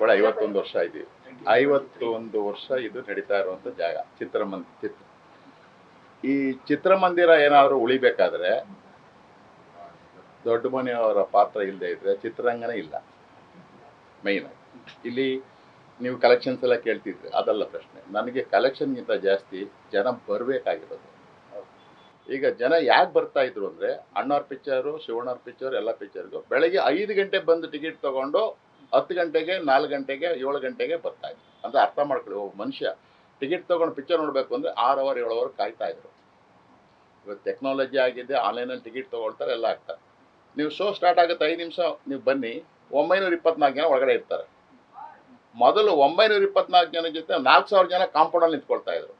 ಕೂಡ 51 ವರ್ಷ ಇದ್ದೀವಿ. 51 ವರ್ಷ ಇದು ನಡೀತಾ ಇರುವಂತ ಜಾಗ ಈ ಚಿತ್ರಮಂದಿರ ಏನಾದರೂ ಉಳಿಬೇಕಾದ್ರೆ ದೊಡ್ಡ ಮನೆಯವರ ಪಾತ್ರ ಇಲ್ಲದೆ ಇದ್ರೆ ಚಿತ್ರರಂಗನೇ ಇಲ್ಲ. ಮೈನ್ ಇಲ್ಲಿ ನೀವು ಕಲೆಕ್ಷನ್ಸ್ ಎಲ್ಲ ಕೇಳ್ತಿದ್ರಿ, ಅದಲ್ಲ ಪ್ರಶ್ನೆ. ನನಗೆ ಕಲೆಕ್ಷನ್ಗಿಂತ ಜಾಸ್ತಿ ಜನ ಬರಬೇಕಾಗಿರೋದು. ಈಗ ಜನ ಯಾಕೆ ಬರ್ತಾ ಇದ್ರು ಅಂದರೆ, ಅಣ್ಣವ್ರ ಪಿಕ್ಚರು, ಶಿವಣ್ಣವ್ರ ಪಿಕ್ಚರ್, ಎಲ್ಲ ಪಿಕ್ಚರ್ಗೂ ಬೆಳಗ್ಗೆ 5 ಗಂಟೆ ಬಂದು ಟಿಕೆಟ್ ತೊಗೊಂಡು 10 ಗಂಟೆಗೆ, 4 ಗಂಟೆಗೆ, 7 ಗಂಟೆಗೆ ಬರ್ತಾ ಇದ್ರು. ಅಂದರೆ ಅರ್ಥ ಮಾಡ್ಕೊಳ್ಳಿ, ಒಬ್ಬ ಮನುಷ್ಯ ಟಿಕೆಟ್ ತೊಗೊಂಡು ಪಿಕ್ಚರ್ ನೋಡಬೇಕು ಅಂದರೆ 6 ಅವರ್ 7 ಅವರ್ ಕಾಯ್ತಾ ಇದ್ರು. ಇವತ್ತು ಟೆಕ್ನಾಲಜಿ ಆಗಿದೆ, ಆನ್ಲೈನಲ್ಲಿ ಟಿಕೆಟ್ ತೊಗೊಳ್ತಾರೆ, ಎಲ್ಲ ಆಗ್ತಾರೆ. ನೀವು ಶೋ ಸ್ಟಾರ್ಟ್ ಆಗುತ್ತೆ 5 ನಿಮಿಷ ನೀವು ಬನ್ನಿ, 924 ಜನ ಒಳಗಡೆ ಇರ್ತಾರೆ. ಮೊದಲು 924 ಜನ ಜೊತೆ 4000 ಜನ ಕಾಂಪೌಂಡಲ್ಲಿ ನಿಂತ್ಕೊಳ್ತಾ ಇದ್ರು.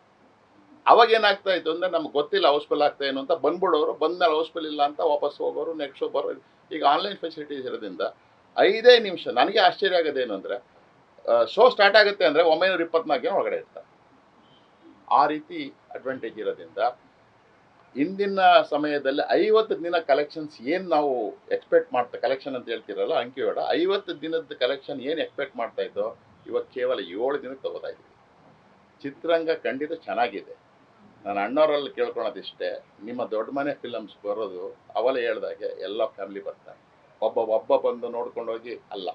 ಅವಾಗ ಏನಾಗ್ತಾ ಇತ್ತು ಅಂದರೆ, ನಮ್ಗೆ ಗೊತ್ತಿಲ್ಲ ಹೌಸ್ಫುಲ್ ಆಗ್ತಾ ಏನು ಅಂತ, ಬಂದ್ಬಿಡೋರು, ಬಂದ್ಮೇಲೆ ಹೌಸ್ಫುಲ್ ಇಲ್ಲ ಅಂತ ವಾಪಸ್ ಹೋಗೋರು, ನೆಕ್ಸ್ಟ್ ಶೋ ಬರೋರು. ಈಗ ಆನ್ಲೈನ್ ಫೆಸಿಲಿಟೀಸ್ ಇರೋದ್ರಿಂದ 5 ನಿಮಿಷ. ನನಗೆ ಆಶ್ಚರ್ಯ ಆಗೋದೇನು ಅಂದರೆ, ಶೋ ಸ್ಟಾರ್ಟ್ ಆಗುತ್ತೆ ಅಂದರೆ 924 ಜನ ಒಳಗಡೆ ಇರ್ತಾರೆ. ಆ ರೀತಿ ಅಡ್ವಾಂಟೇಜ್ ಇರೋದ್ರಿಂದ ಇಂದಿನ ಸಮಯದಲ್ಲಿ 50 ದಿನ ಕಲೆಕ್ಷನ್ಸ್ ಏನು ನಾವು ಎಕ್ಸ್ಪೆಕ್ಟ್ ಮಾಡ್ತಾ, ಕಲೆಕ್ಷನ್ ಅಂತ ಹೇಳ್ತಿರಲ್ಲ ಅಂಕಿಬೇಡ, 50 ದಿನದ ಕಲೆಕ್ಷನ್ ಏನು ಎಕ್ಸ್ಪೆಕ್ಟ್ ಮಾಡ್ತಾ ಇದ್ದೋ ಇವಾಗ ಕೇವಲ 7 ದಿನಕ್ಕೆ ತಗೋತಾ ಇದ್ದೀವಿ. ಚಿತ್ರರಂಗ ಖಂಡಿತ ಚೆನ್ನಾಗಿದೆ. ನಾನು ಅಣ್ಣವರಲ್ಲಿ ಕೇಳ್ಕೊಳೋದಿಷ್ಟೇ, ನಿಮ್ಮ ದೊಡ್ಡ ಮನೆ ಫಿಲಮ್ಸ್ ಬರೋದು ಅವಲೇ ಹೇಳ್ದಾಗೆ ಎಲ್ಲ ಫ್ಯಾಮಿಲಿ ಬರ್ತಾರೆ. ಒಬ್ಬ ಬಂದು ನೋಡ್ಕೊಂಡು ಹೋಗಿ ಅಲ್ಲ,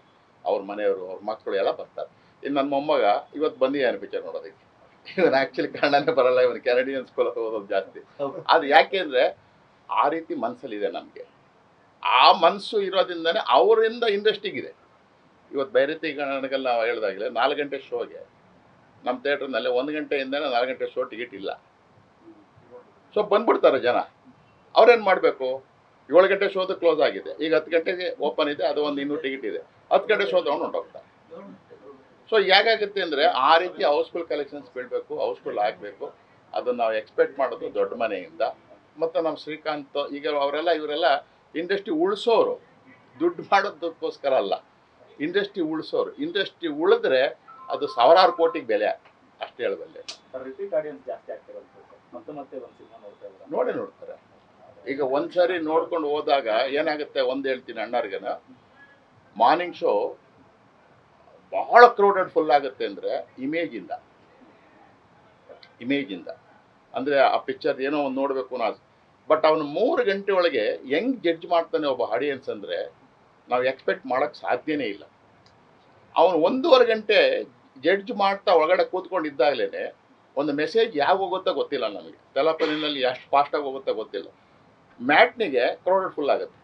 ಅವ್ರ ಮನೆಯವರು, ಅವ್ರ ಮಕ್ಕಳು ಎಲ್ಲ ಬರ್ತಾರೆ. ಇನ್ನು ನನ್ನ ಮೊಮ್ಮಗ ಇವತ್ತು ಬಂದಿದ್ದಾನೆ ಪಿಕ್ಚರ್ ನೋಡೋದಕ್ಕೆ. ಇವನು ಆ್ಯಕ್ಚುಲಿ ಕನ್ನಡನೇ ಬರಲ್ಲ, ಇವನು ಕೆನಡಿಯನ್ ಸ್ಕೂಲಲ್ಲಿ ಓದೋದು ಜಾಸ್ತಿ. ಅದು ಯಾಕೆ ಅಂದರೆ ಆ ರೀತಿ ಮನಸ್ಸಲ್ಲಿದೆ ನಮಗೆ. ಆ ಮನಸ್ಸು ಇರೋದ್ರಿಂದನೇ ಅವರಿಂದ ಇಂಡಸ್ಟ್ರಿಗಿದೆ. ಇವತ್ತು ಬೈರತಿ ಕನ್ನಡದಲ್ಲಿ ನಾವು ಹೇಳ್ದಾಗಲೇ 4 ಗಂಟೆ ಶೋಗೆ ನಮ್ಮ ಥಿಯೇಟ್ರ್ನಲ್ಲಿ 1 ಗಂಟೆಯಿಂದನೇ 4 ಗಂಟೆ ಶೋ ಟಿಕೆಟ್ ಇಲ್ಲ. ಸೊ ಬಂದ್ಬಿಡ್ತಾರೆ ಜನ. ಅವ್ರೇನು ಮಾಡಬೇಕು? 7 ಗಂಟೆ ಶೋದು ಕ್ಲೋಸ್ ಆಗಿದೆ, ಈಗ 10 ಗಂಟೆಗೆ ಓಪನ್ ಇದೆ, ಅದು ಒಂದು 200 ಟಿಕೆಟ್ ಇದೆ, 10 ಗಂಟೆ ಶೋ ತೊಗೊಂಡು ಹೊಂಟೋಗ್ತಾರೆ. ಸೊ ಹೇಗಾಗುತ್ತೆ ಅಂದರೆ, ಆ ರೀತಿ ಹೌಸ್ಫುಲ್ ಕಲೆಕ್ಷನ್ಸ್ ಬೀಳಬೇಕು, ಹೌಸ್ಫುಲ್ ಆಗಬೇಕು. ಅದನ್ನು ನಾವು ಎಕ್ಸ್ಪೆಕ್ಟ್ ಮಾಡೋದು ದೊಡ್ಡ ಮನೆಯಿಂದ. ಮತ್ತು ನಮ್ಮ ಶ್ರೀಕಾಂತ್ ಈಗ ಇವರೆಲ್ಲ ಇಂಡಸ್ಟ್ರಿ ಉಳಿಸೋರು, ದುಡ್ಡು ಮಾಡೋದಕ್ಕೋಸ್ಕರ ಅಲ್ಲ, ಇಂಡಸ್ಟ್ರಿ ಉಳಿಸೋರು. ಇಂಡಸ್ಟ್ರಿ ಉಳಿದ್ರೆ ಅದು ಸಾವಿರಾರು ಕೋಟಿಗೆ ಬೆಲೆ, ಅಷ್ಟು ಹೇಳಬಲ್ಲೆ. ನೋಡ್ತಾರೆ. ಈಗ ಒಂದ್ಸರಿ ನೋಡ್ಕೊಂಡು ಹೋದಾಗ ಏನಾಗುತ್ತೆ, ಒಂದು ಹೇಳ್ತೀನಿ ಅಣ್ಣಾರ್ಗನ, ಮಾರ್ನಿಂಗ್ ಶೋ ಬಹಳ ಕ್ರೌಡೆಡ್ ಫುಲ್ ಆಗುತ್ತೆ ಅಂದರೆ ಇಮೇಜಿಂದ. ಅಂದರೆ ಆ ಪಿಕ್ಚರ್ ಏನೋ ಒಂದು ನೋಡಬೇಕು ಅನ್ನೋ. ಬಟ್ ಅವನು 3 ಗಂಟೆ ಒಳಗೆ ಹೆಂಗೆ ಜಡ್ಜ್ ಮಾಡ್ತಾನೆ ಒಬ್ಬ ಆಡಿಯನ್ಸ್ ಅಂದರೆ ನಾವು ಎಕ್ಸ್ಪೆಕ್ಟ್ ಮಾಡೋಕ್ಕೆ ಸಾಧ್ಯನೇ ಇಲ್ಲ. ಅವನು 1.5 ಗಂಟೆ ಜಡ್ಜ್ ಮಾಡ್ತಾ ಒಳಗಡೆ ಕೂತ್ಕೊಂಡಿದ್ದಾಗಲೇ ಒಂದು ಮೆಸೇಜ್ ಯಾವ ಹೋಗುತ್ತೋ ಗೊತ್ತಿಲ್ಲ ನಮಗೆ, ಟೆಲಫೋನಿನಲ್ಲಿ ಎಷ್ಟು ಫಾಸ್ಟಾಗಿ ಹೋಗುತ್ತೋ ಗೊತ್ತಿಲ್ಲ. ಮ್ಯಾಟ್ನಿಗೆ ಕ್ರೌಡೆಡ್ ಫುಲ್ ಆಗುತ್ತೆ.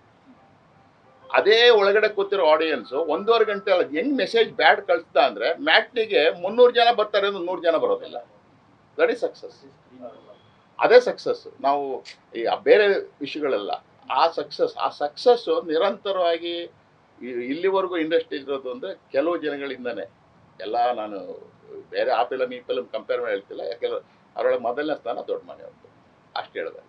ಅದೇ ಒಳಗಡೆ ಕೂತಿರೋ ಆಡಿಯನ್ಸು 1.5 ಗಂಟೆ ಒಳಗೆ ಹೆಂಗೆ ಮೆಸೇಜ್ ಬ್ಯಾಡ್ ಕಳಿಸ್ತಾ ಅಂದರೆ, ಮ್ಯಾಟ್ನಿಗೆ 300 ಜನ ಬರ್ತಾರೆ ಅಂದ್ರೆ 100 ಜನ ಬರೋದಿಲ್ಲ. That is success. ಅದೇ ಸಕ್ಸಸ್. ನಾವು ಈ ಬೇರೆ ವಿಷಯಗಳೆಲ್ಲ ಆ ಸಕ್ಸಸ್ಸು ನಿರಂತರವಾಗಿ ಇಲ್ಲಿವರೆಗೂ ಇಂಡಸ್ಟ್ರಿ ಇರೋದು ಅಂದರೆ ಕೆಲವು ಜನಗಳಿಂದನೇ. ಎಲ್ಲ ನಾನು ಬೇರೆ ಆ ಫಿಲಮ್ ಈ ಫಿಲಮ್ ಕಂಪೇರ್ ಮಾಡಿ ಹೇಳ್ತಿಲ್ಲ, ಯಾಕೆಂದ್ರೆ ಅವರೊಳಗೆ ಮೊದಲನೇ ಸ್ಥಾನ ದೊಡ್ಡ ಮನೆಯವ್ರದ್ದು, ಅಷ್ಟು ಹೇಳಿದೆ.